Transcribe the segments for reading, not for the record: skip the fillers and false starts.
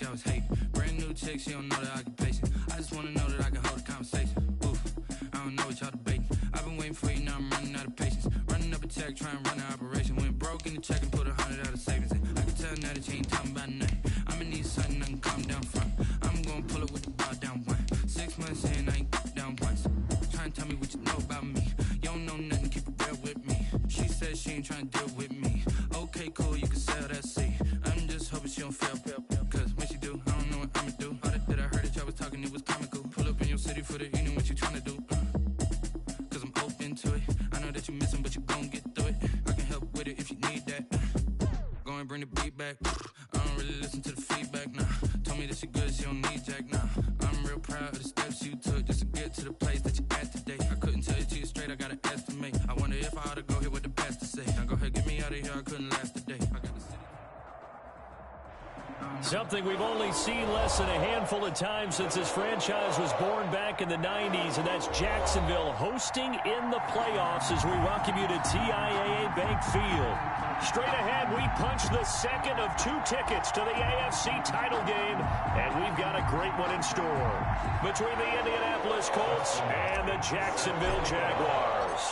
I was hating. Brand new chick, she don't know the occupation. I just wanna know that I can hold a conversation. Oof, I don't know what y'all debating. I've been waiting for you, now I'm running out of patience. Running up a check, trying to run an operation. Went broke in the check and put 100 out of savings in. I can tell now that you ain't talking about nothing. I'ma need something I can calm down from. I'm gonna pull it with the bar down one. 6 months in, I ain't down once. Trying to tell me what you know about me. You don't know nothing, keep it real with me. She said she ain't trying to deal with me. Okay, cool, you can sell that seat. I'm just hoping she don't fail. Cause when she do, I don't know what I'ma do. All that I heard that y'all was talking, it was comical. Pull up in your city for the evening, what you trying to do? Cause I'm open to it. I know that you missing, but you gon' get through it. I can help with it if you need that. Go and bring the beat back. I don't really listen to the feedback, nah. Told me that she good, she don't need jack, nah. I'm real proud of the steps you took just to get to the place that you at today. I couldn't tell you to you straight, I gotta estimate. I wonder if I ought to go here with the best to say. Now go ahead, get me out of here, I couldn't last a day. I got the city. Something we've only seen less than a handful of times since this franchise was born back in the 90s, and that's Jacksonville hosting in the playoffs as we welcome you to TIAA Bank Field. Straight ahead, we punch the second of 2 tickets to the AFC title game, and we've got a great one in store between the Indianapolis Colts and the Jacksonville Jaguars.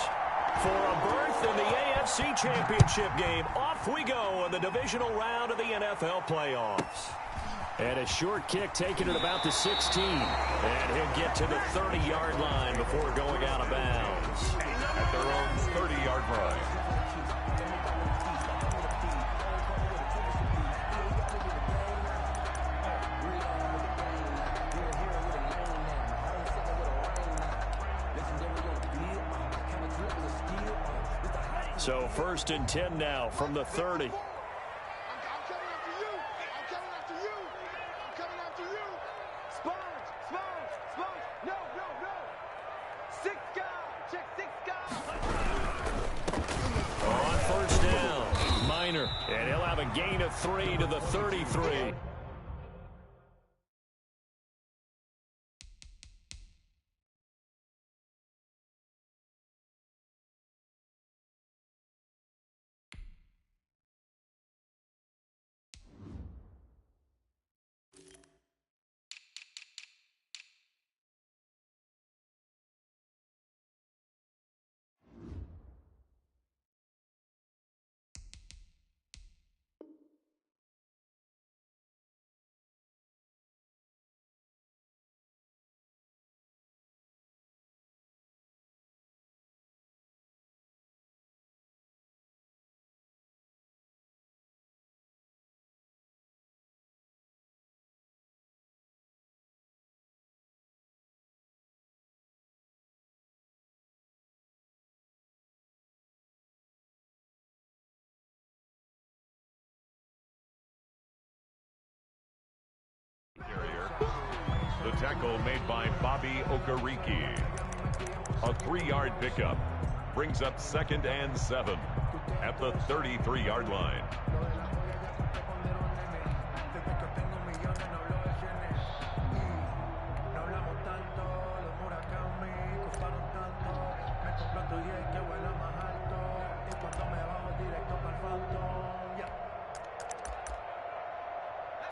For a berth in the AFC Championship game, off we go in the divisional round of the NFL playoffs. And a short kick taken at about the 16. And he'll get to the 30-yard line before going out of bounds. At their own 30-yard line. So 1st and 10 now from the 30. On 1st down, Minor, and he'll have a gain of 3 to the 33. The tackle made by Bobby Okereke. A 3-yard pickup brings up 2nd and 7 at the 33-yard line.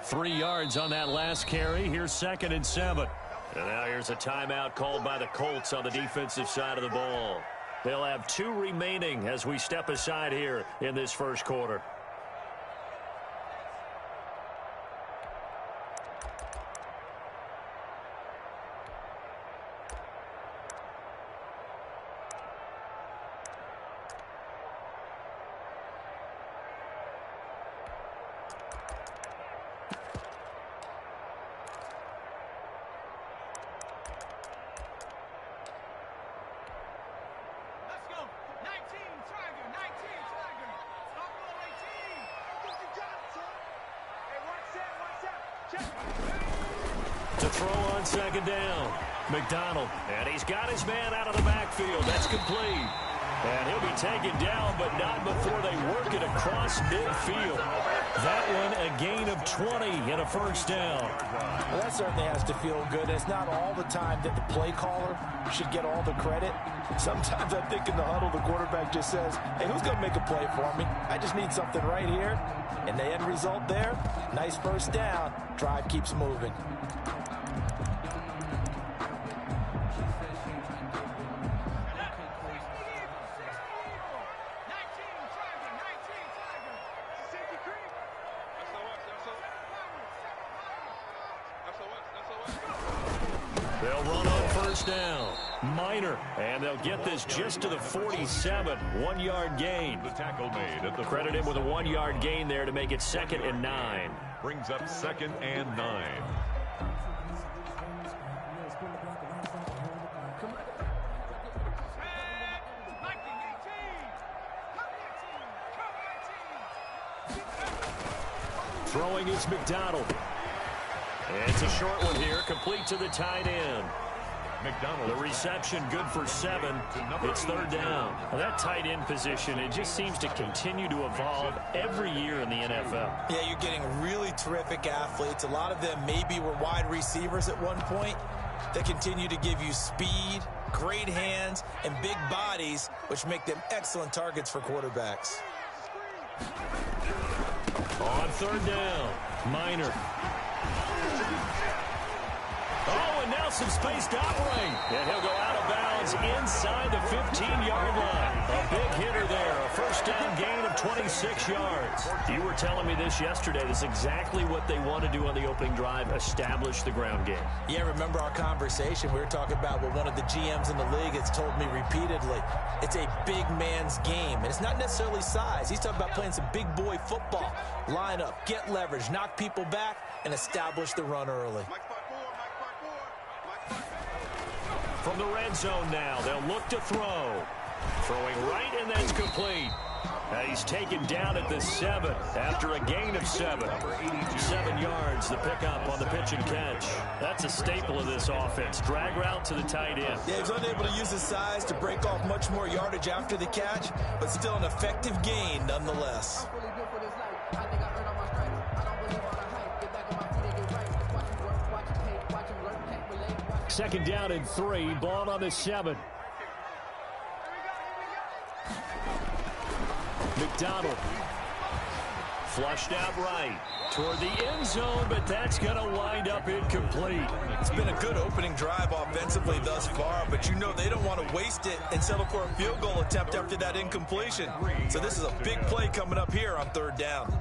Three yards on that last carry. Here's 2nd and 7. And now here's a timeout called by the Colts on the defensive side of the ball. They'll have 2 remaining as we step aside here in this first quarter. To throw on 2nd down, McDonald, and he's got his man out of the backfield. That's complete. And he'll be taken down, but not before they work it across midfield. That one a gain of 20 and a first down. Well, that certainly has to feel good. It's not all the time that the play caller should get all the credit. Sometimes I think in the huddle, the quarterback just says, hey, who's going to make a play for me? I just need something right here. And the end result there, nice first down. Drive keeps moving. They'll run on first down. Minor. And they'll get this just to the 47. 1-yard gain. The tackle made at the Credit him with a 1-yard gain there to make it 2nd and 9. brings up 2nd and 9. Throwing is McDonald. And it's a short one here, complete to the tight end. McDonald. The reception good for 7. It's 3rd down. Well, that tight end position, it just seems to continue to evolve every year in the NFL. Yeah, you're getting really terrific athletes. A lot of them maybe were wide receivers at one point. They continue to give you speed, great hands, and big bodies, which make them excellent targets for quarterbacks. On 3rd down, Minor. Oh, and now some spaced outright. And he'll go out of bounds inside the 15-yard line. A big hitter there. A first down gain of 26 yards. You were telling me this yesterday. This is exactly what they want to do on the opening drive, establish the ground game. Yeah, remember our conversation. We were talking about what one of the GMs in the league has told me repeatedly. It's a big man's game, and it's not necessarily size. He's talking about playing some big boy football. Line up, get leverage, knock people back, and establish the run early. From the red zone now, they'll look to throw. Throwing right, and that's complete. He's taken down at the 7 after a gain of 7. 7 yards, the pickup on the pitch and catch. That's a staple of this offense. Drag route to the tight end. Yeah, he's unable to use his size to break off much more yardage after the catch, but still an effective gain nonetheless. Second down and 3, ball on the 7. McDonald flushed out right toward the end zone, but that's going to wind up incomplete. It's been a good opening drive offensively thus far, but you know they don't want to waste it and settle for a field goal attempt after that incompletion. So this is a big play coming up here on 3rd down.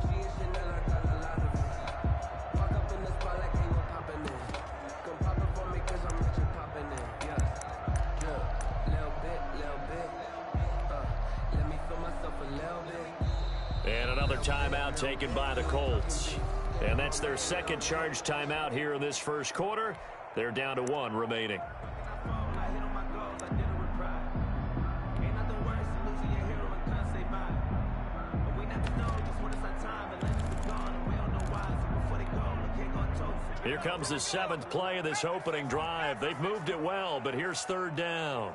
And another timeout taken by the Colts. And that's their second charge timeout here in this first quarter. They're down to 1 remaining. Here comes the 7th play of this opening drive. They've moved it well, but here's 3rd down.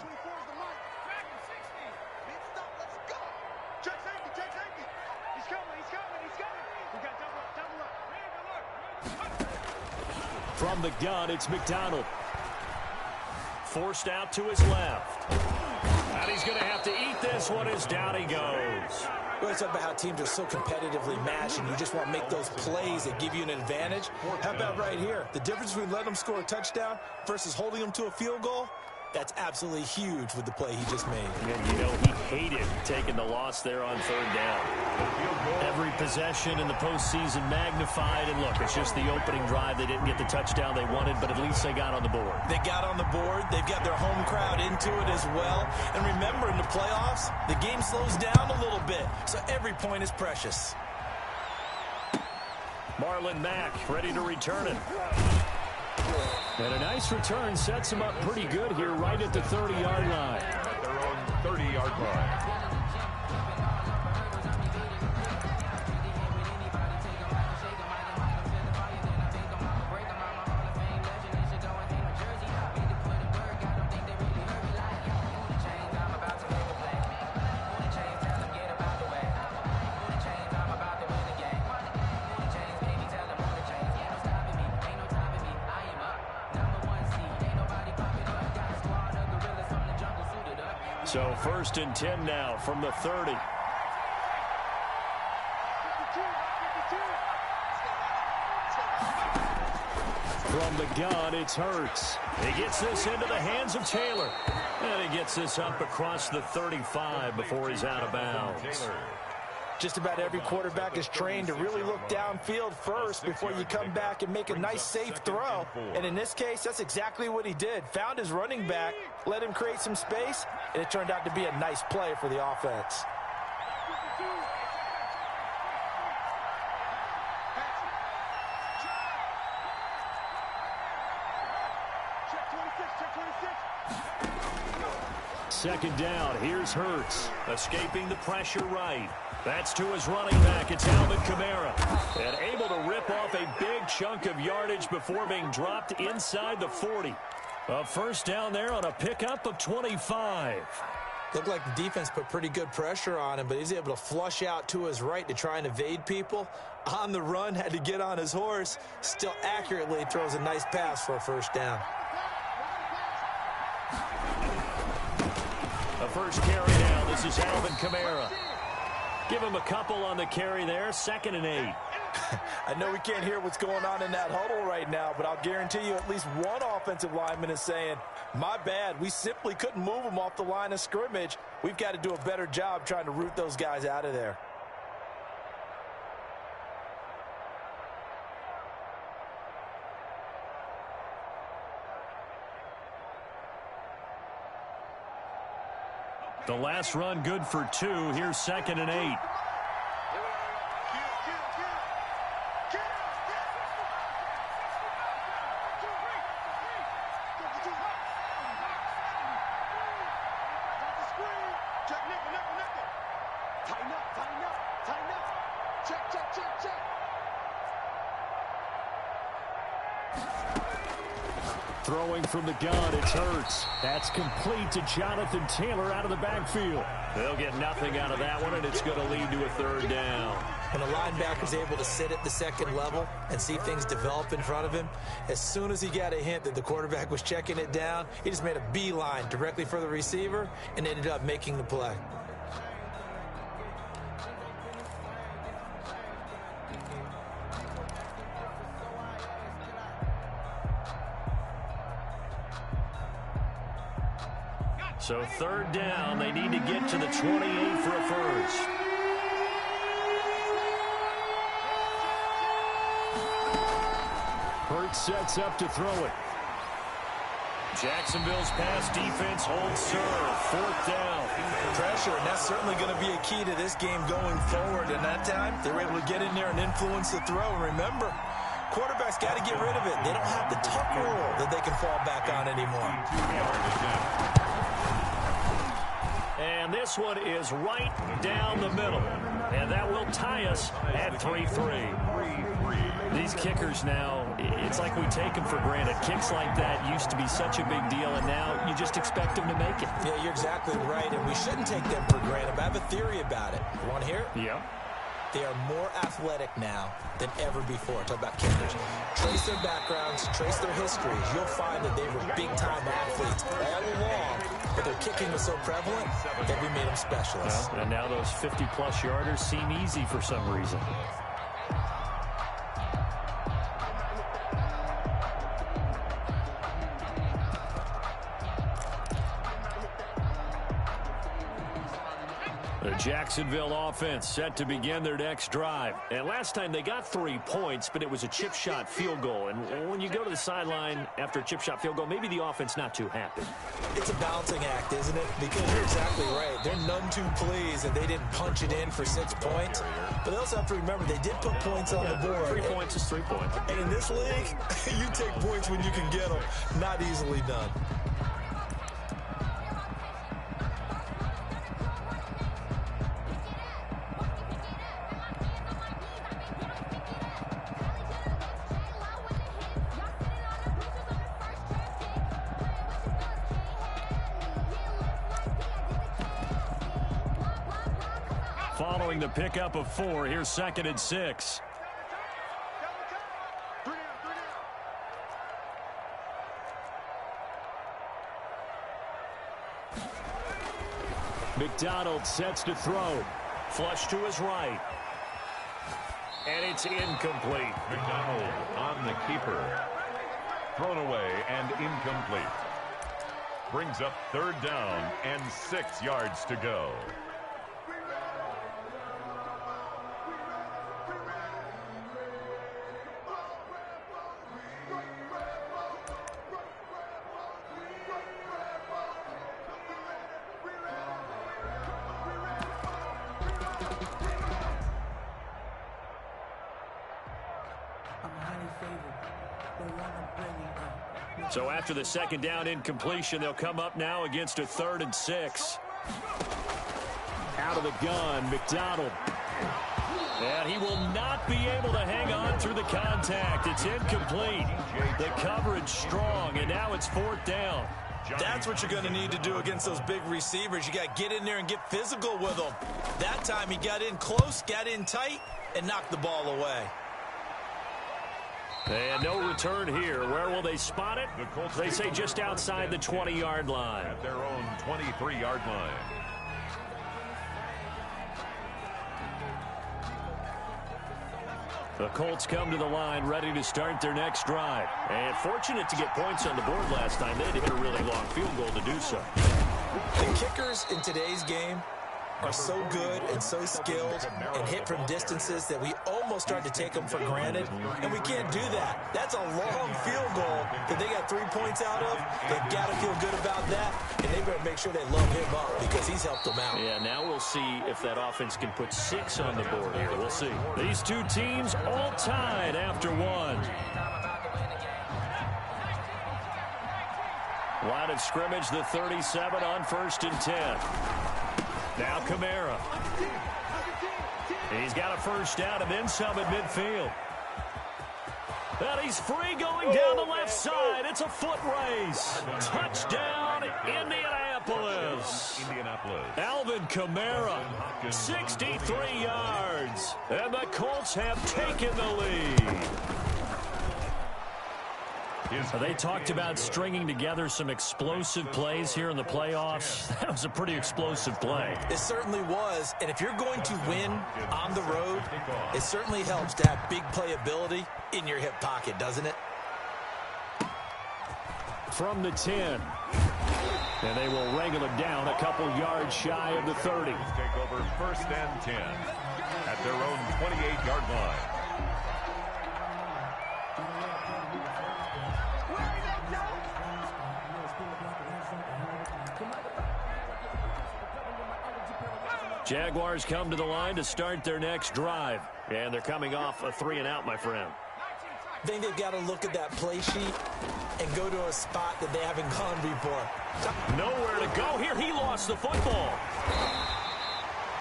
From the gun, it's McDonald. Forced out to his left. And he's going to have to eat this one as down he goes. We always talk about how teams are so competitively matched, and you just want to make those plays that give you an advantage. How about right here? The difference between letting them score a touchdown versus holding them to a field goal, that's absolutely huge with the play he just made. And you know, he hated taking the loss there on 3rd down. Every possession in the postseason magnified, and look, it's just the opening drive. They didn't get the touchdown they wanted, but at least they got on the board. They got on the board. They've got their home crowd into it as well. And remember, in the playoffs, the game slows down a little bit, so every point is precious. Marlon Mack ready to return it. And a nice return sets him up pretty good here right at the 30-yard line. At their own 30-yard line. So 1st and 10 now from the 30. From the gun, it's Hurts. He gets this into the hands of Taylor. And he gets this up across the 35 before he's out of bounds. Just about every quarterback is trained to really look downfield first before you come back and make a nice, safe throw. And in this case, that's exactly what he did. Found his running back, let him create some space, and it turned out to be a nice play for the offense. Second down, here's Hurts. Escaping the pressure right. That's to his running back. It's Alvin Kamara. And able to rip off a big chunk of yardage before being dropped inside the 40. A first down there on a pickup of 25. Looked like the defense put pretty good pressure on him, but he's able to flush out to his right to try and evade people. On the run, had to get on his horse. Still accurately throws a nice pass for a first down. A first carry now. This is Alvin Kamara. Give him a couple on the carry there. 2nd and 8. I know we can't hear what's going on in that huddle right now, but I'll guarantee you at least one offensive lineman is saying, my bad, we simply couldn't move them off the line of scrimmage. We've got to do a better job trying to root those guys out of there. The last run good for 2. Here's 2nd and 8. Throwing from the gun, it's Hurts. That's complete to Jonathan Taylor out of the backfield. They'll get nothing out of that one, and it's going to lead to a 3rd down. When a linebacker's able to sit at the second level and see things develop in front of him, as soon as he got a hint that the quarterback was checking it down, he just made a beeline directly for the receiver and ended up making the play. So 3rd down, they need to get to the 28 for a first. Hurts sets up to throw it. Jacksonville's pass defense holds serve. 4th down. Pressure, and that's certainly going to be a key to this game going forward. And that time, they were able to get in there and influence the throw. And remember, quarterbacks got to get rid of it. They don't have the tuck rule that they can fall back on anymore. And this one is right down the middle. And that will tie us at 3-3. These kickers now, it's like we take them for granted. Kicks like that used to be such a big deal, and now you just expect them to make it. Yeah, you're exactly right, and we shouldn't take them for granted. But I have a theory about it. You want to hear it? Yeah. They are more athletic now than ever before. Talk about kickers. Trace their backgrounds, trace their histories. You'll find that they were big-time athletes all along, but their kicking was so prevalent that we made them specialists. Well, and now those 50-plus yarders seem easy for some reason. The Jacksonville offense set to begin their next drive. And last time they got 3 points, but it was a chip shot field goal. And when you go to the sideline after a chip shot field goal, maybe the offense not too happy. It's a balancing act, isn't it? Because you're exactly right. They're none too pleased that they didn't punch it in for 6 points. But they also have to remember they did put points on the board. 3 points is 3 points. And in this league, you take points when you can get them. Not easily done. Following the pickup of 4, here's 2nd and 6. McDonald sets to throw. Flush to his right. And it's incomplete. McDonald on the keeper. Thrown away and incomplete. Brings up 3rd down and 6 yards to go. So after the 2nd down incompletion, they'll come up now against a 3rd and 6. Out of the gun, McDonald. And he will not be able to hang on through the contact. It's incomplete. The coverage strong, and now it's 4th down. That's what you're going to need to do against those big receivers. You got to get in there and get physical with them. That time he got in close, got in tight, and knocked the ball away. And no return here. Where will they spot it? They say just outside the 20-yard line. At their own 23-yard line. The Colts come to the line ready to start their next drive. And fortunate to get points on the board last time. They had to hit a really long field goal to do so. The kickers in today's game are so good and so skilled and hit from distances that we almost start to take them for granted, and we can't do that. That's a long field goal that they got 3 points out of. They've got to feel good about that, and they better make sure they load him up because he's helped them out. Yeah, now we'll see if that offense can put 6 on the board here. We'll see. These two teams all tied after 1. Line of scrimmage, the 37 on 1st and 10. Now Kamara. He's got a 1st down and then some at midfield. And he's free going down the left side. It's a foot race. Touchdown, Indianapolis. Alvin Kamara, 63 yards. And the Colts have taken the lead. They talked about stringing together some explosive plays here in the playoffs. That was a pretty explosive play. It certainly was. And if you're going to win on the road, it certainly helps to have big playability in your hip pocket, doesn't it? From the 10. And they will wrangle him down a couple yards shy of the 30. Take over 1st and 10 at their own 28-yard line. Jaguars come to the line to start their next drive. And they're coming off a 3-and-out, my friend. I think they've got to look at that play sheet and go to a spot that they haven't gone before. Nowhere to go here. He lost the football.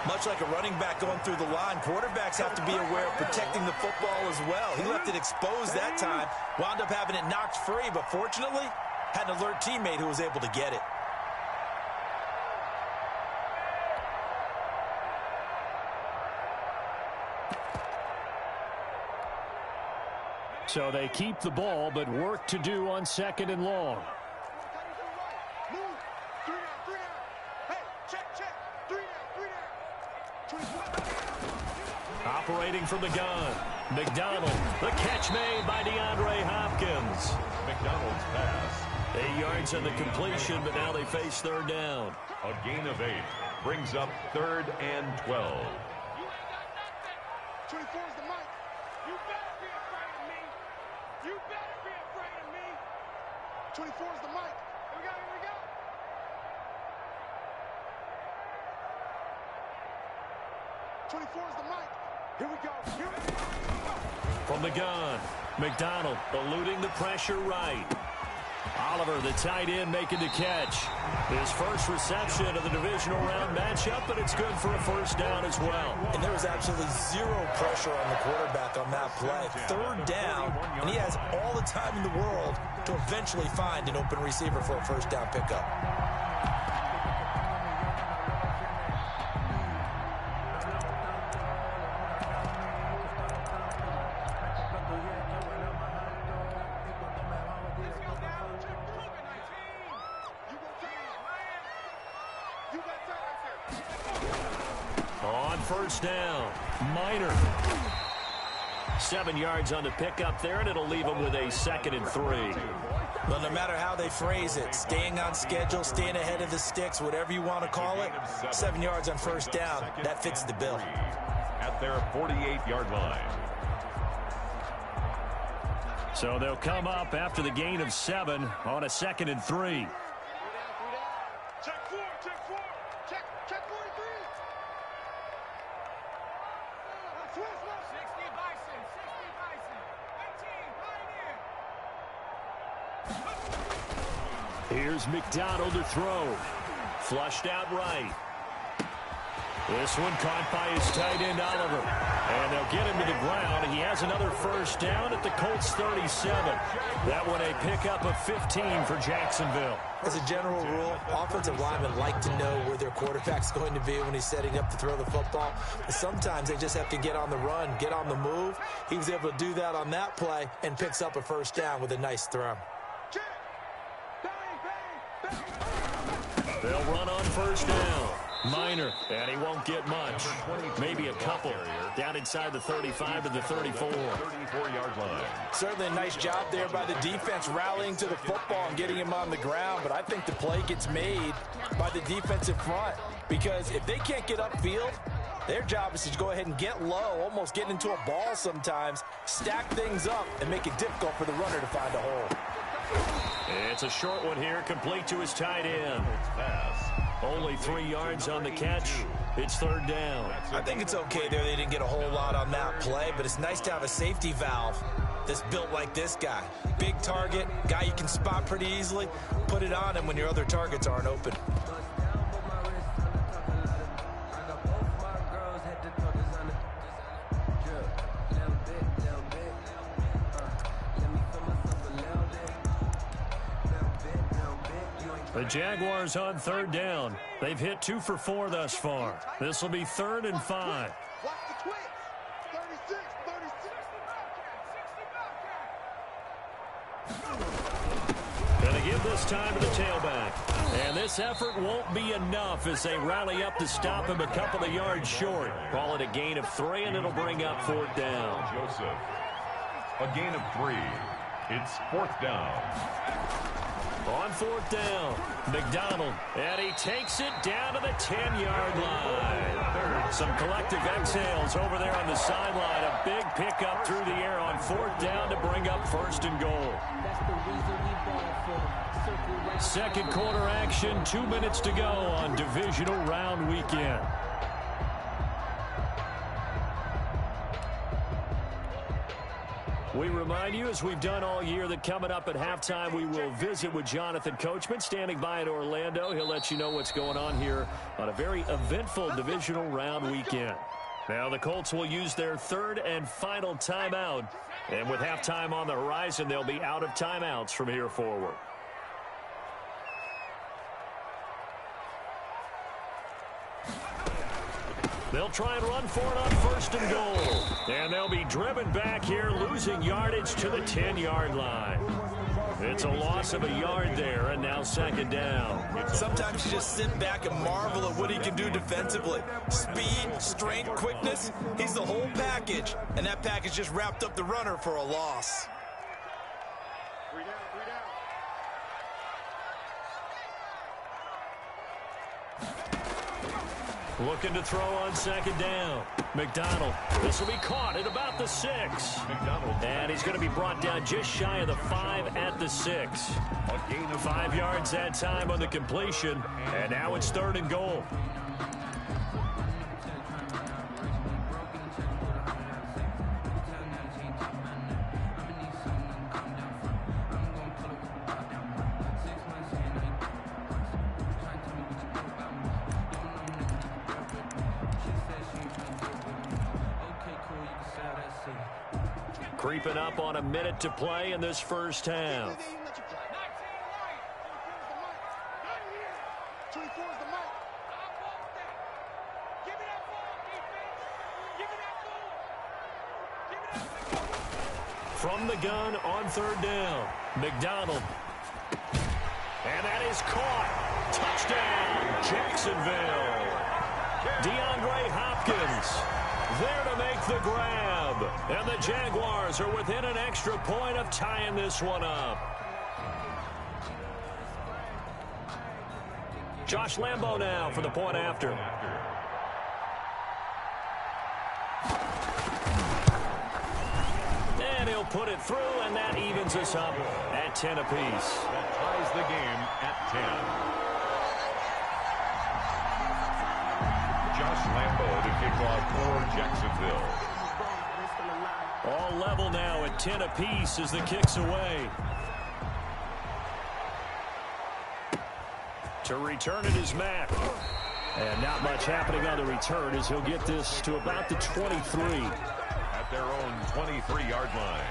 Much like a running back going through the line, quarterbacks have to be aware of protecting the football as well. He left it exposed that time, wound up having it knocked free, but fortunately had an alert teammate who was able to get it. So they keep the ball, but work to do on 2nd and long. Operating from the gun. McDonald. The catch made by DeAndre Hopkins. McDonald's pass. 8 yards on the completion, but now they face 3rd down. A gain of 8 brings up 3rd and 12. 24 is the mic. You better be afraid of me. You better be afraid of me. 24 is the mic. Here we go, here we go. is the mic. Here we go. Here we go. From the gun, McDonald eluding the pressure right. Oliver, the tight end, making the catch. His first reception of the divisional round matchup, but it's good for a 1st down as well. And there was absolutely zero pressure on the quarterback on that play. 3rd down, and he has all the time in the world to eventually find an open receiver for a 1st down pickup. first down. Minor. 7 yards on the pickup there, and it'll leave them with a 2nd and 3. Well, no matter how they phrase it, staying on schedule, staying ahead of the sticks, whatever you want to call it, 7 yards on first down, that fits the bill. At their 48-yard line. So they'll come up after the gain of 7 on a 2nd and 3. Check 4, check 4, check 43. 60 Bison, 18 Pioneer. Here's McDonald to throw. Flushed out right. This one caught by his tight end, Oliver. And they'll get him to the ground. He has another first down at the Colts 37. That one a pickup of 15 for Jacksonville. As a general rule, offensive linemen like to know where their quarterback's going to be when he's setting up to throw the football. But sometimes they just have to get on the run, get on the move. He was able to do that on that play and picks up a first down with a nice throw. They'll run on first down. Minor, and he won't get much. Maybe a couple. Down inside the 35 to the 34. 34-yard line. Certainly a nice job there by the defense rallying to the football and getting him on the ground, but I think the play gets made by the defensive front because if they can't get upfield, their job is to go ahead and get low, almost get into a ball sometimes, stack things up, and make it difficult for the runner to find a hole. It's a short one here, complete to his tight end. Pass. Only 3 yards on the catch. It's 3rd down. I think it's okay there. They didn't get a whole lot on that play, but it's nice to have a safety valve that's built like this guy. Big target, guy you can spot pretty easily. Put it on him when your other targets aren't open. The Jaguars on 3rd down. They've hit 2 for 4 thus far. This will be 3rd and 5. Watch the twitch. 36, 36. Going to give this time to the tailback. And this effort won't be enough as they rally up to stop him a couple of yards short. Call it a gain of 3, and it'll bring up 4th down. Joseph. A gain of 3. It's 4th down. On 4th down, McDonald, and he takes it down to the 10-yard line. Some collective exhales over there on the sideline. A big pickup through the air on 4th down to bring up 1st and goal. 2nd quarter action, 2 minutes to go on divisional round weekend. We remind you, as we've done all year, that coming up at halftime, we will visit with Jonathan Coachman, standing by in Orlando. He'll let you know what's going on here on a very eventful divisional round weekend. Now the Colts will use their 3rd and final timeout. And with halftime on the horizon, they'll be out of timeouts from here forward. They'll try and run for it on 1st and goal. And they'll be driven back here, losing yardage to the 10-yard line. It's a loss of a yard there, and now 2nd down. Sometimes you just sit back and marvel at what he can do defensively. Speed, strength, quickness, he's the whole package. And that package just wrapped up the runner for a loss. 3 down, 3 down. Looking to throw on 2nd down. McDonald. This will be caught at about the 6. McDonald. And he's going to be brought down just shy of the 5 at the 6. A gain of 5 yards that time on the completion. And now it's 3rd and goal. Creeping up on a minute to play in this first half. 24 is the mic. Give me that ball, defense. Give me that ball. From the gun on 3rd down, McDonald. And that is caught. Touchdown, Jacksonville. DeAndre Hopkins there to make the grab. And the Jaguars are within an extra point of tying this one up. Josh Lambo now for the point after. And he'll put it through, and that evens us up at 10 apiece. That ties the game at 10. Josh Lambo to kick off for Jacksonville. All level now at 10 apiece as the kick's away. To return it is Mack. And not much happening on the return as he'll get this to about the 23. At their own 23-yard line.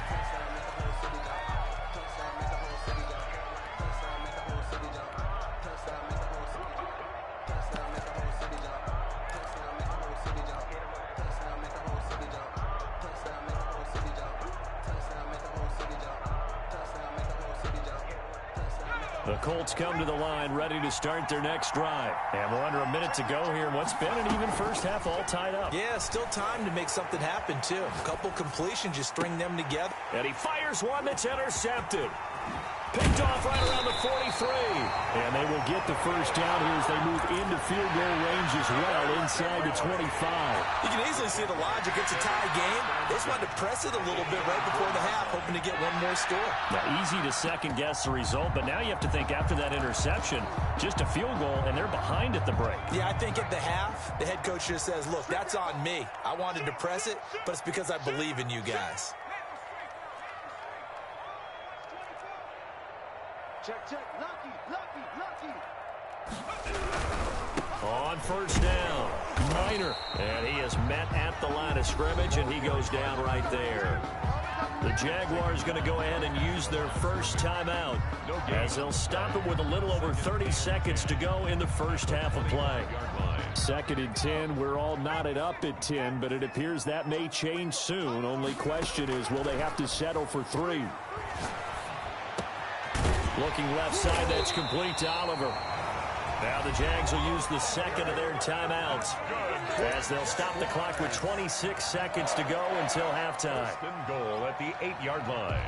The Colts come to the line, ready to start their next drive. And we're under a minute to go here. What's been an even first half, all tied up. Yeah, still time to make something happen, too. A couple completions, just string them together. And he fires one that's intercepted. Picked off right around the 43. And they will get the first down here as they move into field goal range as well inside the 25. You can easily see the logic. It's a tie game. They just wanted to press it a little bit right before the half, hoping to get one more score. Now, easy to second-guess the result, but now you have to think after that interception, just a field goal, and they're behind at the break. Yeah, I think at the half, the head coach just says, look, that's on me. I wanted to press it, but it's because I believe in you guys. Check, check. Lucky. On first down, Minor. And he is met at the line of scrimmage, and he goes down right there. The Jaguars going to go ahead and use their first timeout as they'll stop it with a little over 30 seconds to go in the first half of play. 2nd and 10, we're all knotted up at 10, but it appears that may change soon. Only question is, will they have to settle for 3? Looking left side, that's complete to Oliver. Now the Jags will use the second of their timeouts as they'll stop the clock with 26 seconds to go until halftime. First and goal at the 8-yard line.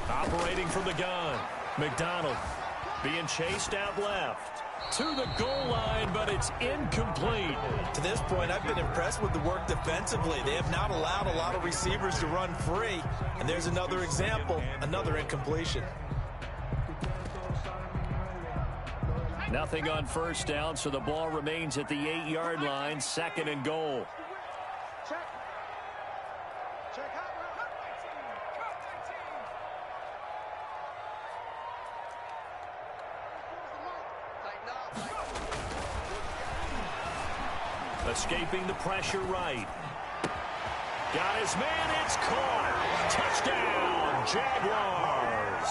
Operating from the gun, McDonald being chased out left to the goal line, but it's incomplete. To this point, I've been impressed with the work defensively. They have not allowed a lot of receivers to run free. And there's another example, another incompletion. Nothing on first down, so the ball remains at the 8-yard line, 2nd and goal. Escaping the pressure right. Got his man, it's caught. Touchdown, Jaguars.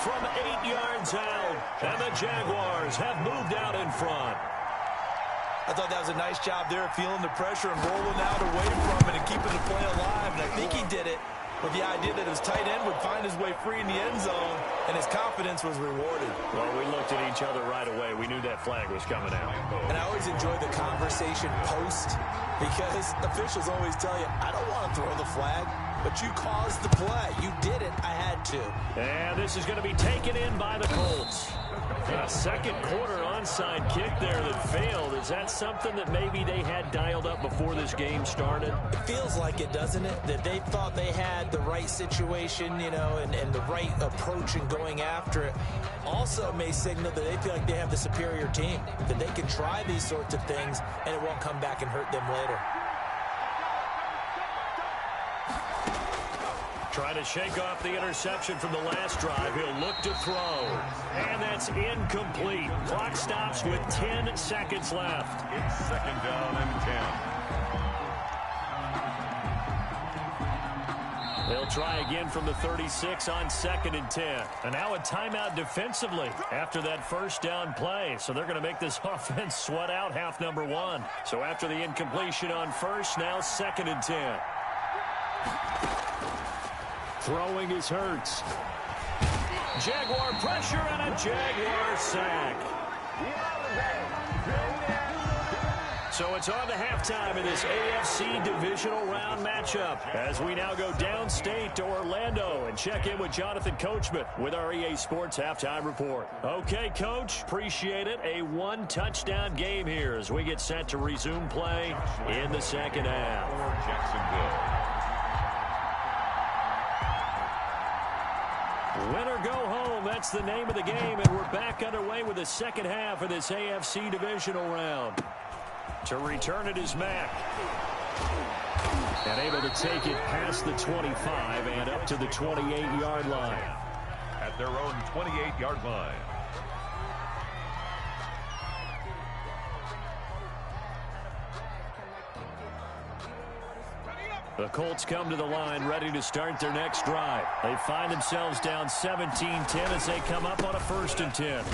From 8 yards out, and the Jaguars have moved out in front. I thought that was a nice job there, feeling the pressure and rolling out away from it and keeping the play alive. And I think he did it with the idea that his tight end would find his way free in the end zone, and his confidence was rewarded. Well, we looked at each other right away. We knew that flag was coming out. And I always enjoy the conversation post, because officials always tell you, I don't want to throw the flag, but you caused the play. You did it. I had to. And this is going to be taken in by the Colts. A second quarter onside kick there that failed. Is that something that maybe they had dialed up before this game started? It feels like it, doesn't it? That they thought they had the right situation, you know, and the right approach in going after it. Also may signal that they feel like they have the superior team, that they can try these sorts of things and it won't come back and hurt them later. Trying to shake off the interception from the last drive. He'll look to throw. And that's incomplete. Clock stops with 10 seconds left. It's 2nd down and 10. They'll try again from the 36 on 2nd and 10. And now a timeout defensively after that first down play. So they're going to make this offense sweat out half number 1. So after the incompletion on first, now 2nd and 10. Throwing is Hurts. Jaguar pressure and a Jaguar sack. So it's on to halftime in this AFC divisional round matchup as we now go downstate to Orlando and check in with Jonathan Coachman with our EA Sports Halftime Report. Okay, Coach, appreciate it. A one-touchdown game here as we get set to resume play in the second half. Jacksonville. Win or go home, that's the name of the game, and we're back underway with the second half of this AFC divisional round. To return it is Mack. And able to take it past the 25 and up to the 28-yard line. At their own 28-yard line. The Colts come to the line ready to start their next drive. They find themselves down 17-10 as they come up on a 1st and 10.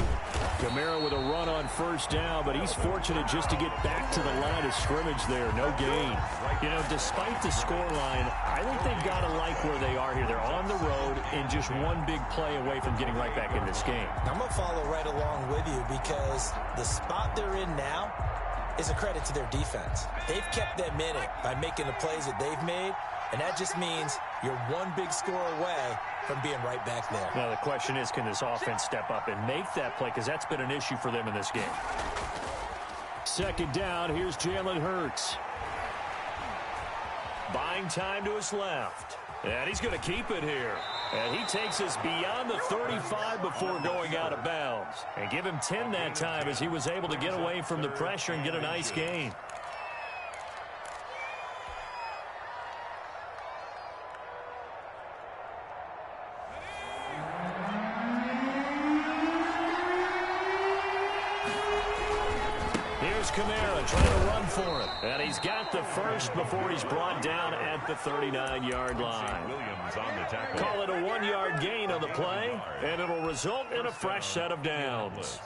Kamara with a run on first down, but he's fortunate just to get back to the line of scrimmage there. No gain. You know, despite the scoreline, I think they've got to like where they are here. They're on the road and just one big play away from getting right back in this game. I'm going to follow right along with you because the spot they're in now is a credit to their defense. They've kept them in it by making the plays that they've made, and that just means you're one big score away from being right back there. Now the question is, can this offense step up and make that play? Because that's been an issue for them in this game. 2nd down, here's Jalen Hurts. Buying time to his left. And he's going to keep it here. And he takes us beyond the 35 before going out of bounds. And give him 10 that time as he was able to get away from the pressure and get a nice gain. Here's Kamara trying to run for it. And he's got the first before he's brought down at the 39-yard line. Williams on the tackle. Call it a 1-yard gain on the play, and it'll result in a fresh set of downs.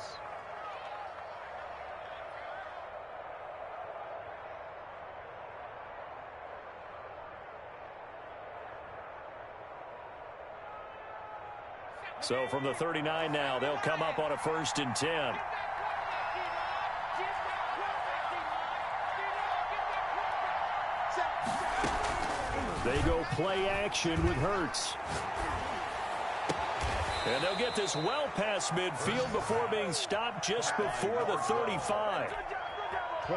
So from the 39 now, they'll come up on a 1st and 10. They go play action with Hurts. And they'll get this well past midfield before being stopped just before the 35.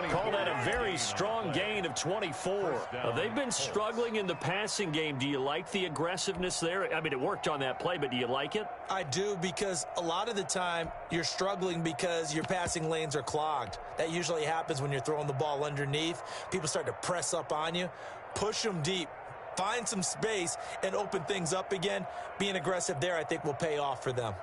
Call that a very strong gain of 24. They've been struggling in the passing game. Do you like the aggressiveness there? I mean, it worked on that play, but do you like it? I do, because a lot of the time you're struggling because your passing lanes are clogged. That usually happens when you're throwing the ball underneath. People start to press up on you. Push them deep. Find some space and open things up again. Being aggressive there, I think, will pay off for them.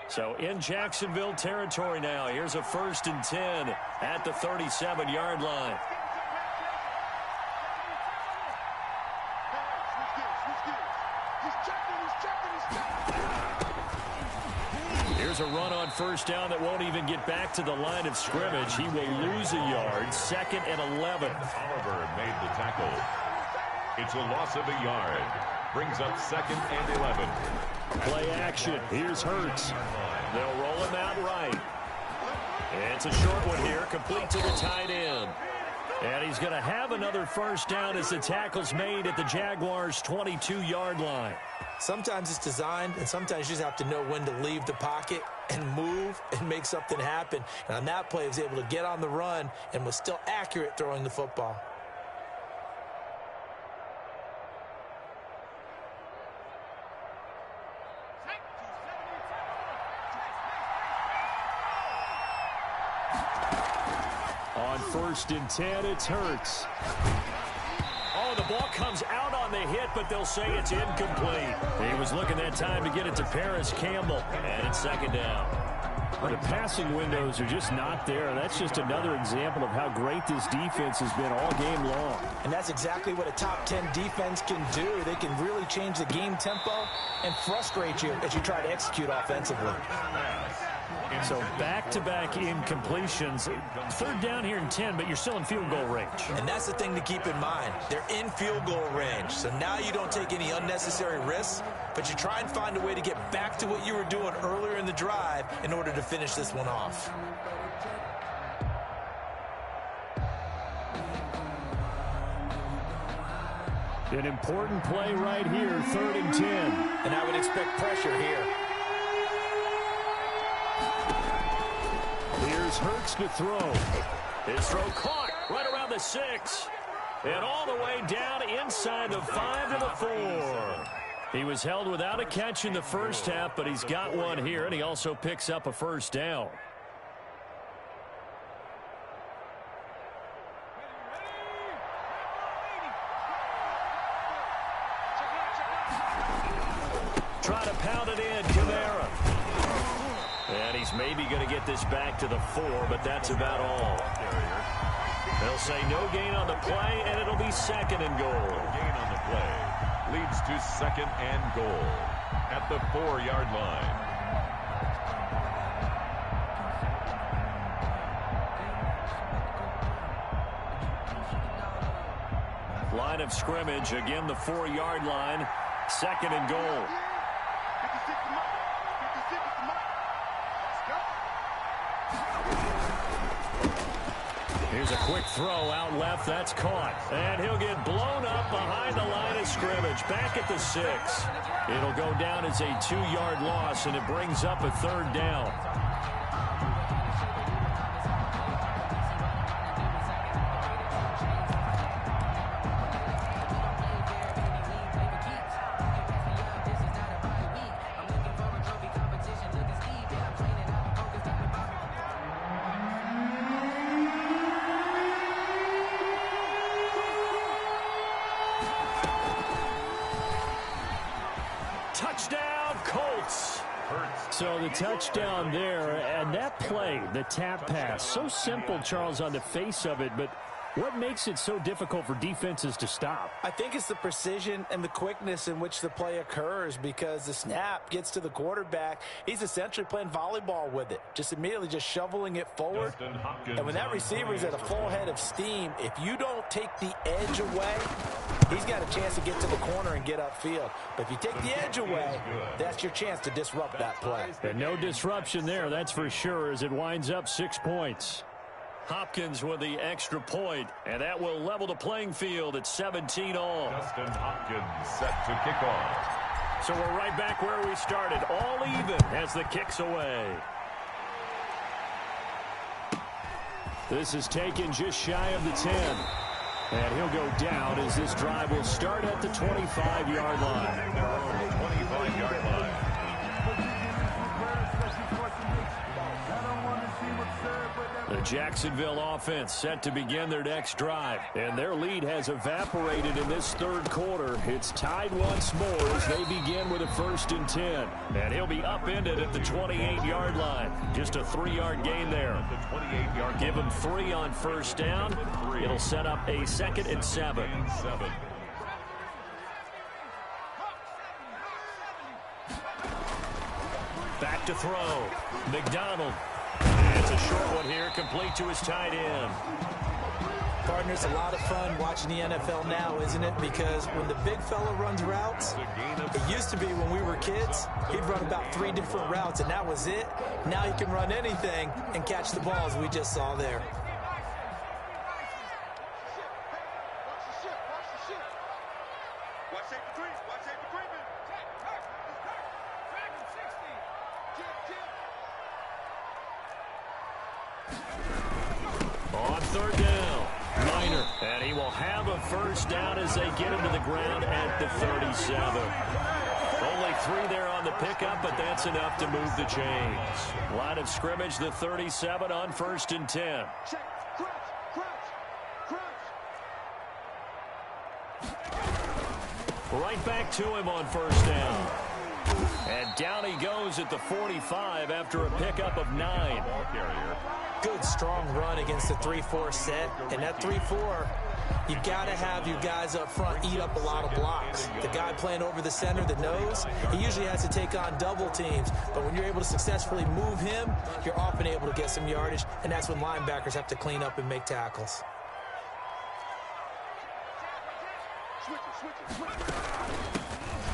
So in Jacksonville territory now. Here's a 1st and 10 at the 37-yard line. Here's a run on first down that won't even get back to the line of scrimmage. He will lose a yard. 2nd and 11. Oliver made the tackle. It's a loss of a yard. Brings up 2nd and 11. Play action. Here's Hurts. They'll roll him out right. It's a short one here, complete to the tight end. And he's going to have another first down as the tackle's made at the Jaguars' 22-yard line. Sometimes it's designed, and sometimes you just have to know when to leave the pocket and move and make something happen. And on that play, he was able to get on the run and was still accurate throwing the football. On 1st and 10, it's Hurts. Oh, the ball comes out on the hit, but they'll say it's incomplete. He was looking that time to get it to Paris Campbell, and it's second down. The passing windows are just not there. That's just another example of how great this defense has been all game long. And that's exactly what a top 10 defense can do. They can really change the game tempo and frustrate you as you try to execute offensively. So back-to-back incompletions. Third down here in 10, but you're still in field goal range. And that's the thing to keep in mind. They're in field goal range. So now you don't take any unnecessary risks, but you try and find a way to get back to what you were doing earlier in the drive in order to finish this one off. An important play right here, 3rd and 10. And I would expect pressure here. Here's Hurts to throw. His throw caught right around the 6. And all the way down inside the 5 to the 4. He was held without a catch in the first half, but he's got one here, and he also picks up a first down. Try to pound it in, Kamara. And he's maybe going to get this back to the 4, but that's about all. They'll say no gain on the play, and it'll be 2nd and goal. Gain on the play leads to 2nd and goal at the 4-yard line. Line of scrimmage, again the 4-yard line, 2nd and goal. Here's a quick throw out left. That's caught. And he'll get blown up behind the line of scrimmage. Back at the 6. It'll go down as a 2-yard loss, and it brings up a 3rd down. Touchdown, Colts. So the touchdown there, and that play, the tap pass, so simple, Charles, on the face of it, but what makes it so difficult for defenses to stop? I think it's the precision and the quickness in which the play occurs, because the snap gets to the quarterback. He's essentially playing volleyball with it, just immediately just shoveling it forward. And when that receiver's at a full head of steam, if you don't take the edge away, he's got a chance to get to the corner and get upfield. But if you take the edge away, that's your chance to disrupt that play. And no disruption there, that's for sure, as it winds up 6 points. Hopkins with the extra point, and that will level the playing field at 17 all. Justin Hopkins set to kick off. So we're right back where we started, all even as the kick's away. This is taken just shy of the 10. And he'll go down as this drive will start at the 25-yard line. 25-yard line. The Jacksonville offense set to begin their next drive, and their lead has evaporated in this 3rd quarter. It's tied once more as they begin with a 1st and 10. And he'll be upended at the 28-yard line. Just a 3-yard gain there. Give him 3 on 1st down. It'll set up a 2nd and 7. Back to throw. McDonald. It's a short one here, complete to his tight end. Partner, it's a lot of fun watching the NFL now, isn't it? Because when the big fella runs routes, it used to be when we were kids, he'd run about 3 different routes, and that was it. Now he can run anything and catch the balls we just saw there. On 3rd down, Minor, and he will have a 1st down as they get him to the ground at the 37. Only 3 there on the pickup, but that's enough to move the chains. Line of scrimmage, the 37 on 1st and 10. Right back to him on first down. And down he goes at the 45 after a pickup of 9. Good, strong run against the 3-4 set. And that 3-4, you got to have your guys up front eat up a lot of blocks. The guy playing over the center, the nose, he usually has to take on double teams. But when you're able to successfully move him, you're often able to get some yardage. And that's when linebackers have to clean up and make tackles.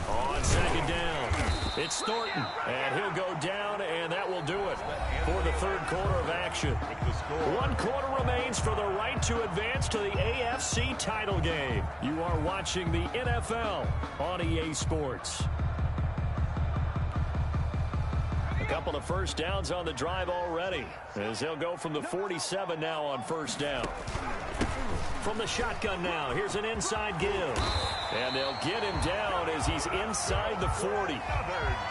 On second down, it's Thornton, and he'll go down, and that will do it for the third quarter of action. 1 quarter remains for the right to advance to the AFC title game. You are watching the NFL on EA Sports. A couple of first downs on the drive already, as they'll go from the 47 now on first down. From the shotgun now, here's an inside give. And they'll get him down as he's inside the 40.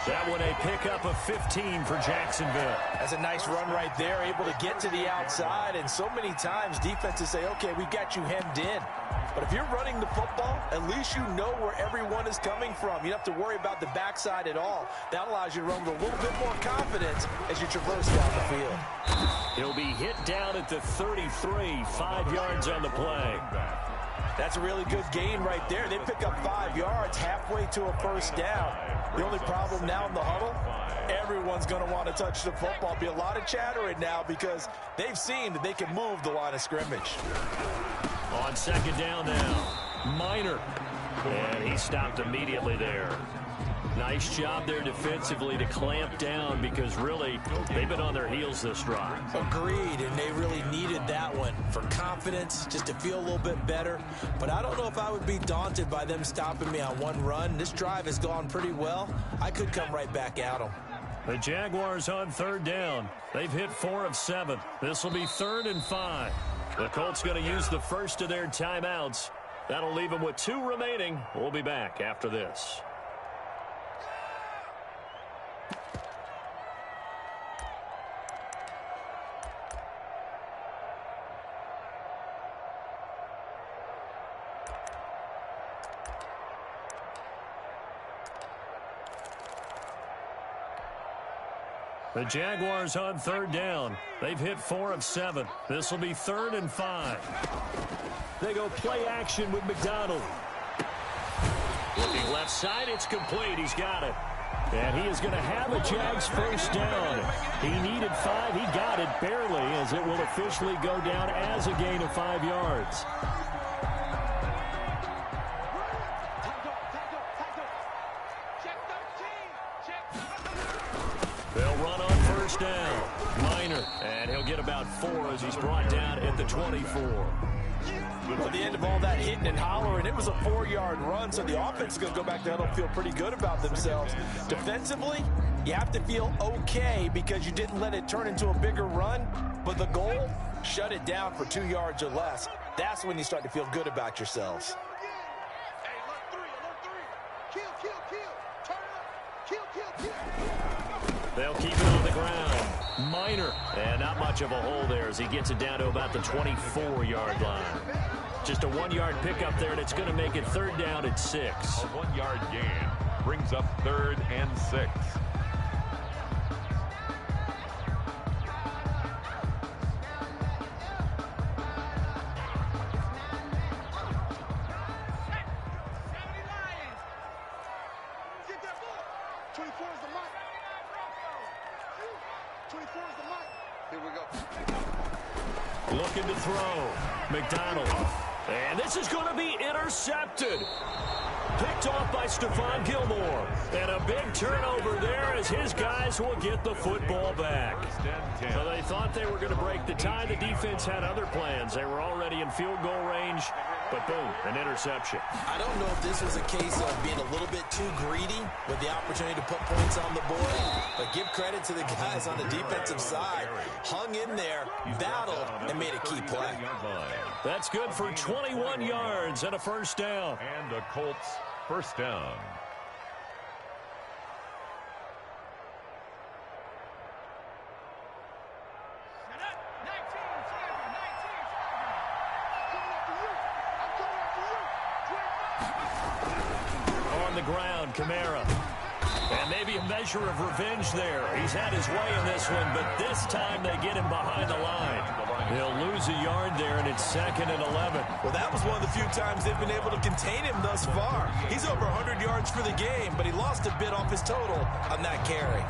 That one a pickup of 15 for Jacksonville. That's a nice run right there, able to get to the outside. And so many times defenses say, okay, we've got you hemmed in. But if you're running the football, at least you know where everyone is coming from. You don't have to worry about the backside at all. That allows you to run with a little bit more confidence as you traverse down the field. He'll be hit down at the 33, 5 yards on the play. That's a really good gain right there. They pick up 5 yards halfway to a first down. The only problem now in the huddle, everyone's going to want to touch the football. Be a lot of chattering now because they've seen that they can move the line of scrimmage. On second down now, Minor. And he stopped immediately there. Nice job there defensively to clamp down because really they've been on their heels this drive. Agreed, and they really needed that one for confidence, just to feel a little bit better. But I don't know if I would be daunted by them stopping me on one run. This drive has gone pretty well. I could come right back at them. The Jaguars on third down. They've hit 4 of 7. This will be 3rd and 5. The Colts going to use the first of their timeouts. That'll leave them with 2 remaining. We'll be back after this. The Jaguars on third down. They've hit 4 of 7. This will be 3rd and 5. They go play action with McDonald. Looking left side, it's complete. He's got it. And he is going to have a Jags first down. He needed 5. He got it barely as it will officially go down as a gain of 5 yards. They'll run on first down. Minor, and he'll get about 4 as he's brought down at the 24. At the end of all that hitting and hollering, it was a 4-yard run, so the offense is going to go back to huddle and feel pretty good about themselves. Defensively, you have to feel okay because you didn't let it turn into a bigger run, but the goal, shut it down for 2 yards or less. That's when you start to feel good about yourselves. They'll keep it on the ground. Minor, and not much of a hole there as he gets it down to about the 24-yard line. Just a 1-yard pickup there, and it's going to make it 3rd down at 6. A 1-yard gain brings up 3rd and 6. Looking to throw. McDonald. And this is going to be intercepted. Picked off by Stephon Gilmore. And a big turnover there as his guys will get the football back. So they thought they were going to break the tie. The defense had other plans. They were already in field goal range. But boom, an interception. I don't know if this was a case of being a little bit too greedy with the opportunity to put points on the board, but give credit to the guys on the defensive side. Hung in there, battled, and made a key play. That's good for 21 yards and a first down. And a Colts first down. ground, Kamara. And maybe a measure of revenge there. He's had his way in this one, but this time they get him behind the line. He'll lose a yard there, and it's 2nd and 11. Well, that was one of the few times they've been able to contain him thus far. He's over 100 yards for the game, but he lost a bit off his total on that carry.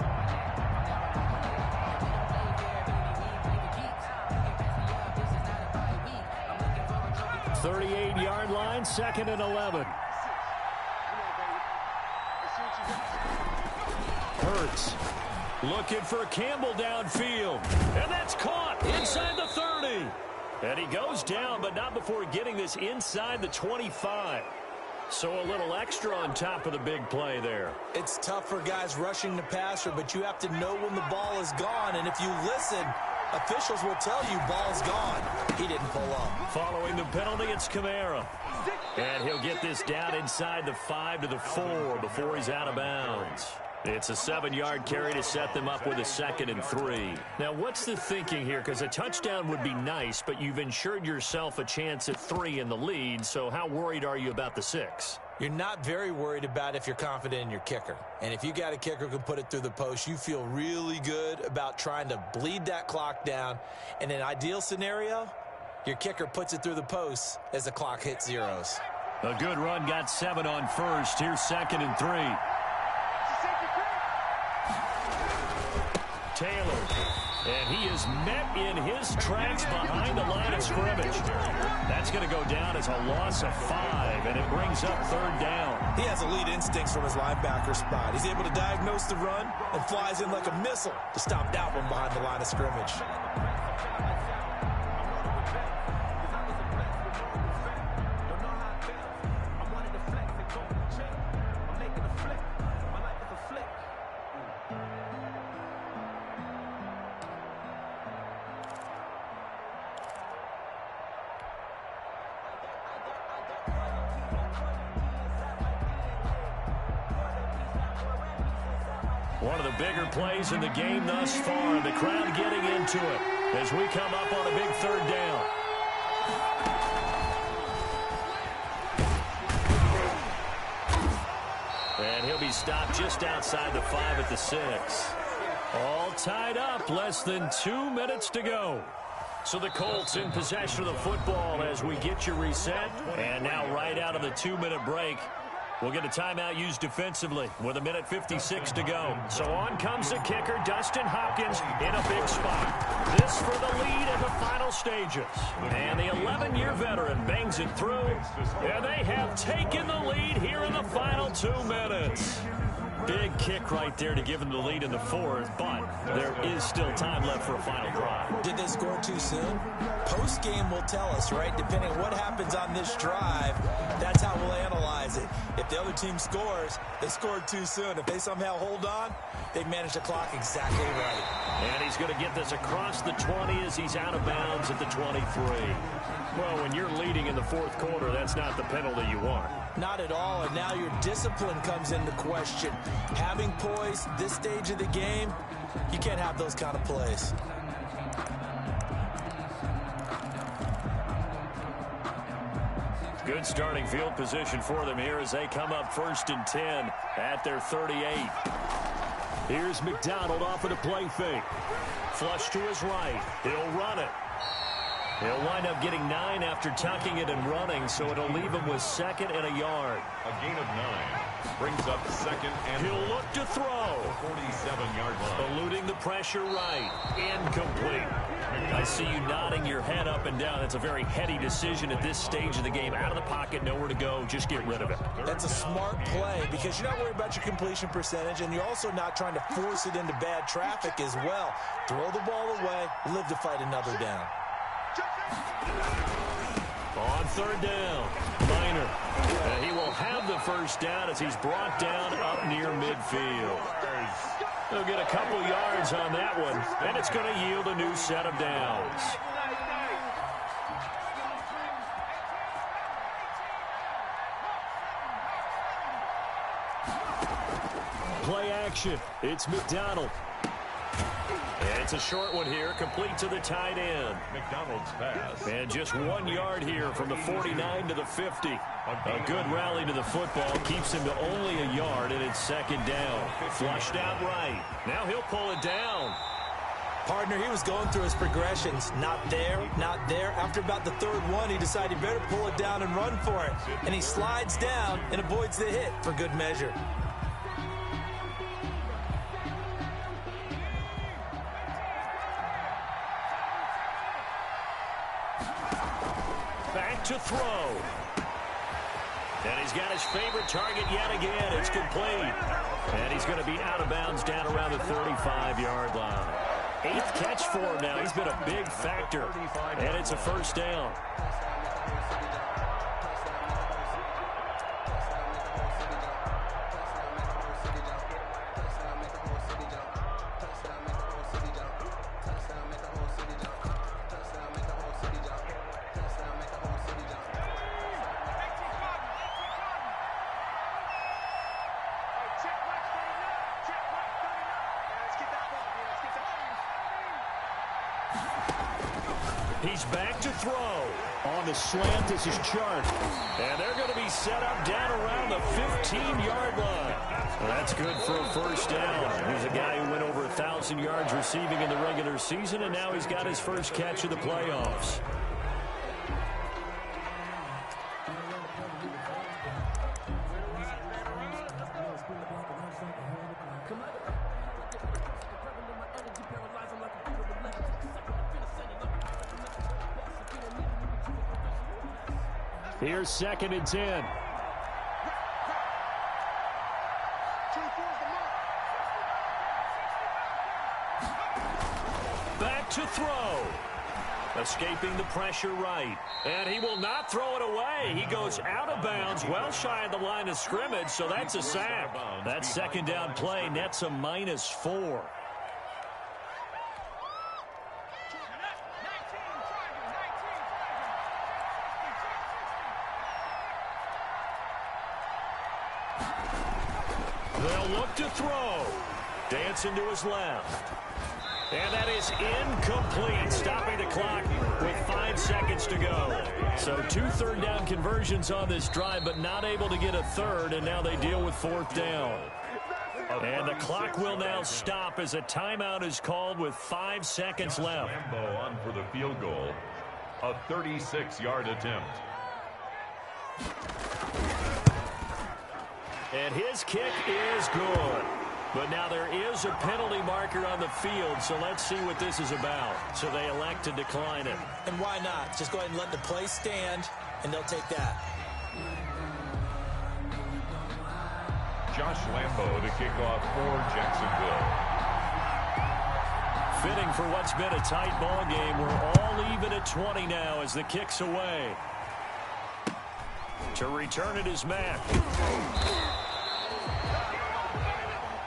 The 38-yard line, 2nd and 11. Hurts looking for Campbell downfield, and that's caught inside the 30. And he goes down, but not before getting this inside the 25. So a little extra on top of the big play there. It's tough for guys rushing the passer, but you have to know when the ball is gone. And if you listen, officials will tell you ball's gone. He didn't pull up. Following the penalty, it's Kamara. And he'll get this down inside the 5 to the 4 before he's out of bounds. It's a 7-yard carry to set them up with a 2nd and 3. Now, what's the thinking here? Because a touchdown would be nice, but you've ensured yourself a chance at 3 in the lead, so how worried are you about the 6? You're not very worried about if you're confident in your kicker. And if you got a kicker who can put it through the post, you feel really good about trying to bleed that clock down. In an ideal scenario, your kicker puts it through the post as the clock hits zeros. A good run got 7 on first. Here's 2nd and 3. Taylor, and he is met in his tracks behind the line of scrimmage. That's going to go down as a loss of 5, and it brings up 3rd down. He has elite instincts from his linebacker spot. He's able to diagnose the run and flies in like a missile to stop that one behind the line of scrimmage. One of the bigger plays in the game thus far. The crowd getting into it as we come up on a big 3rd down. And he'll be stopped just outside the 5 at the 6. All tied up, less than 2 minutes to go. So the Colts in possession of the football as we get you reset. And now right out of the 2-minute break, we'll get a timeout used defensively with 1:56 to go. So on comes the kicker, Dustin Hopkins, in a big spot. This for the lead in the final stages. And the 11-year veteran bangs it through. And they have taken the lead here in the final 2 minutes. Big kick right there to give them the lead in the 4th, but there is still time left for a final drive. Did they score too soon? Post-game will tell us, right? Depending on what happens on this drive, that's how we'll analyze it. If the other team scores, they scored too soon. If they somehow hold on, they've managed the clock exactly right. And he's going to get this across the 20 as he's out of bounds at the 23. Well, when you're leading in the 4th quarter, that's not the penalty you want. Not at all, and now your discipline comes into question. Having poise this stage of the game, you can't have those kind of plays. Good starting field position for them here as they come up 1st and 10 at their 38. Here's McDonald off of the play fake. Flush to his right. He'll run it. He'll wind up getting 9 after tucking it and running, so it'll leave him with 2nd and a yard. A gain of 9 brings up 2nd and He'll look to throw. 47-yard line. Eluding the pressure right. Incomplete. I see you nodding your head up and down. That's a very heady decision at this stage of the game. Out of the pocket, nowhere to go. Just get rid of it. That's a smart play because you're not worried about your completion percentage, and you're also not trying to force it into bad traffic as well. Throw the ball away, live to fight another down. On 3rd down, Minor. He will have the 1st down as he's brought down up near midfield. He'll get a couple yards on that one, and it's going to yield a new set of downs. Play action. It's McDonald. It's a short one here, complete to the tight end. McDonald's pass. And just 1 yard here from the 49 to the 50. A good rally to the football keeps him to only a yard, and it's second down. Flushed out right. Now he'll pull it down. Partner, he was going through his progressions. Not there, not there. After about the third one, he decided he better pull it down and run for it. And he slides down and avoids the hit for good measure. Back to throw. And he's got his favorite target yet again. It's complete. And he's going to be out of bounds down around the 35-yard line. 8th catch for him now. He's been a big factor. And it's a first down. He's back to throw. On the slant, this is Chark. And they're going to be set up down around the 15-yard line. Well, that's good for a first down. He's a guy who went over 1,000 yards receiving in the regular season, and now he's got his first catch of the playoffs. Here's 2nd and 10. Back to throw. Escaping the pressure right. And he will not throw it away. He goes out of bounds, well shy of the line of scrimmage, so that's a sack. That second down play nets a -4. They'll look to throw. Dancing to his left. And that is incomplete, stopping the clock with 5 seconds to go. So 2 third-down conversions on this drive, but not able to get a third, and now they deal with 4th down. And the clock will now stop as a timeout is called with 5 seconds left. Lambo on for the field goal. A 36-yard attempt. And his kick is good. But now there is a penalty marker on the field, so let's see what this is about. So they elect to decline it. And why not? Just go ahead and let the play stand, and they'll take that. Josh Lambo to kick off for Jacksonville. Fitting for what's been a tight ball game. We're all even at 20 now as the kick's away. To return it is Mack.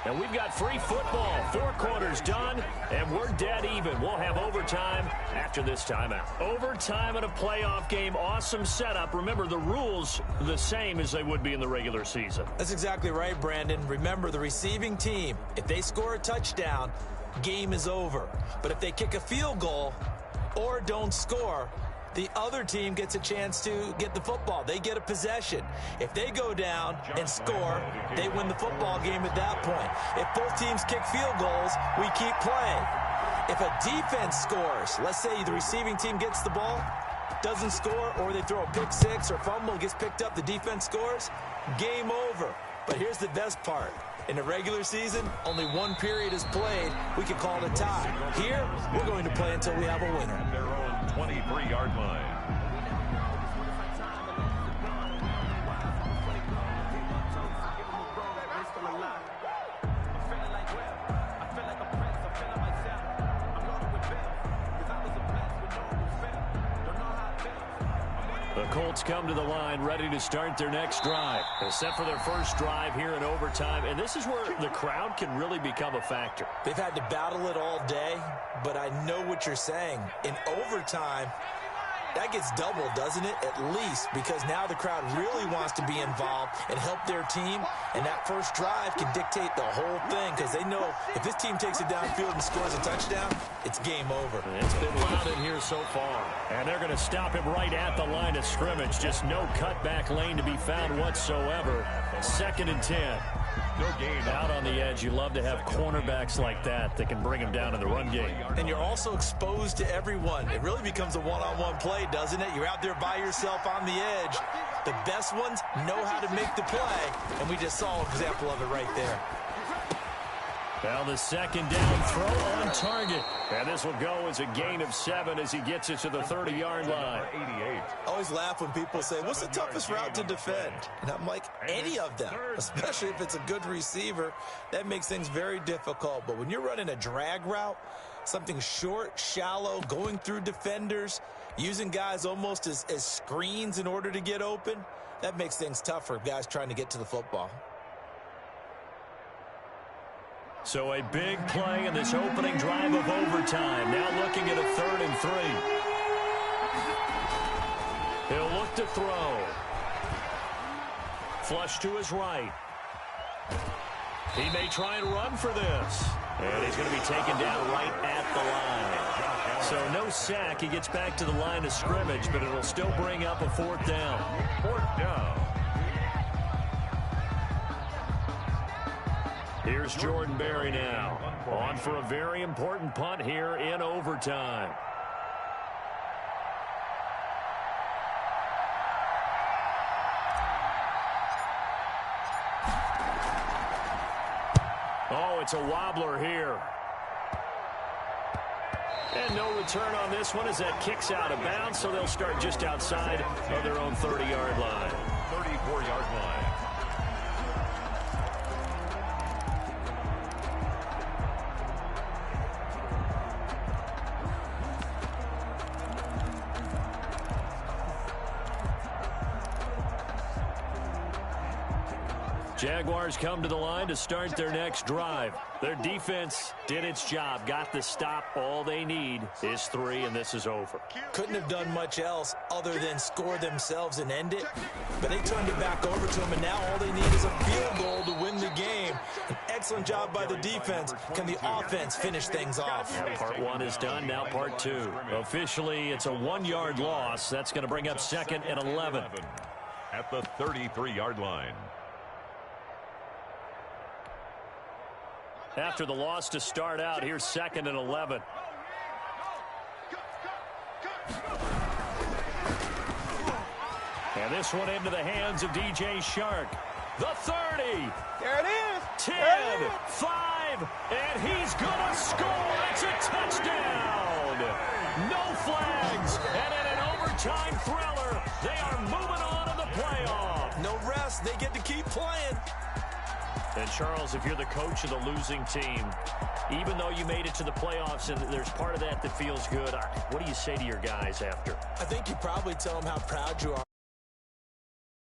And we've got free football. 4 quarters done, and we're dead even. We'll have overtime after this timeout. Overtime in a playoff game. Awesome setup. Remember, the rules the same as they would be in the regular season. That's exactly right, Brandon. Remember, the receiving team, if they score a touchdown, game is over. But if they kick a field goal or don't score, the other team gets a chance to get the football. They get a possession. If they go down and score, they win the football game at that point. If both teams kick field goals, we keep playing. If a defense scores, let's say the receiving team gets the ball, doesn't score, or they throw a pick six or fumble, gets picked up, the defense scores, game over. But here's the best part. In the regular season, only 1 period is played. We can call it a tie. Here, we're going to play until we have a winner. Their own 23-yard line. The Colts come to the line ready to start their next drive. They're set for their first drive here in overtime, and this is where the crowd can really become a factor. They've had to battle it all day, but I know what you're saying. In overtime, That gets doubled, doesn't it? At least, because now the crowd really wants to be involved and help their team, and that first drive can dictate the whole thing because they know if this team takes it downfield and scores a touchdown, it's game over. It's been loud in here so far. And they're going to stop him right at the line of scrimmage. Just no cutback lane to be found whatsoever. 2nd and 10. No gain. Out on the edge, you love to have cornerbacks like that can bring him down in the run game. And you're also exposed to everyone. It really becomes a one-on-one play, doesn't it? You're out there by yourself on the edge. The best ones know how to make the play, and we just saw an example of it right there. Now the 2nd down throw on target. And this will go as a gain of 7 as he gets it to the 30-yard line. 88. I always laugh when people say, what's the toughest route to defend? And I'm like, any of them, especially if it's a good receiver. That makes things very difficult. But when you're running a drag route, something short, shallow, going through defenders, using guys almost as screens in order to get open, that makes things tough for guys trying to get to the football. So a big play in this opening drive of overtime. Now looking at a 3rd and 3. He'll look to throw. Flush to his right. He may try and run for this. And he's going to be taken down right at the line. So no sack. He gets back to the line of scrimmage, but it'll still bring up a 4th down. 4th down. Here's Jordan Berry now, on for a very important punt here in overtime. Oh, it's a wobbler here. And no return on this one as that kicks out of bounds, so they'll start just outside of their own 30-yard line. 34-yard line. Jaguars come to the line to start their next drive. Their defense did its job, got the stop. All they need is 3, and this is over. Couldn't have done much else other than score themselves and end it, but they turned it back over to them, and now all they need is a field goal to win the game. An excellent job by the defense. Can the offense finish things off? Part 1 is done, now part 2. Officially, it's a 1-yard loss. That's going to bring up 2nd and 11. At the 33-yard line. After the loss to start out, here's 2nd and 11. And this one into the hands of DJ Shark. The 30. There it is. 10, 5, and he's going to score. It's a touchdown. No flags. And in an overtime thriller, they are moving on in the playoff. No rest. They get to keep playing. And, Charles, if you're the coach of the losing team, even though you made it to the playoffs and there's part of that feels good, what do you say to your guys after? I think you probably tell them how proud you are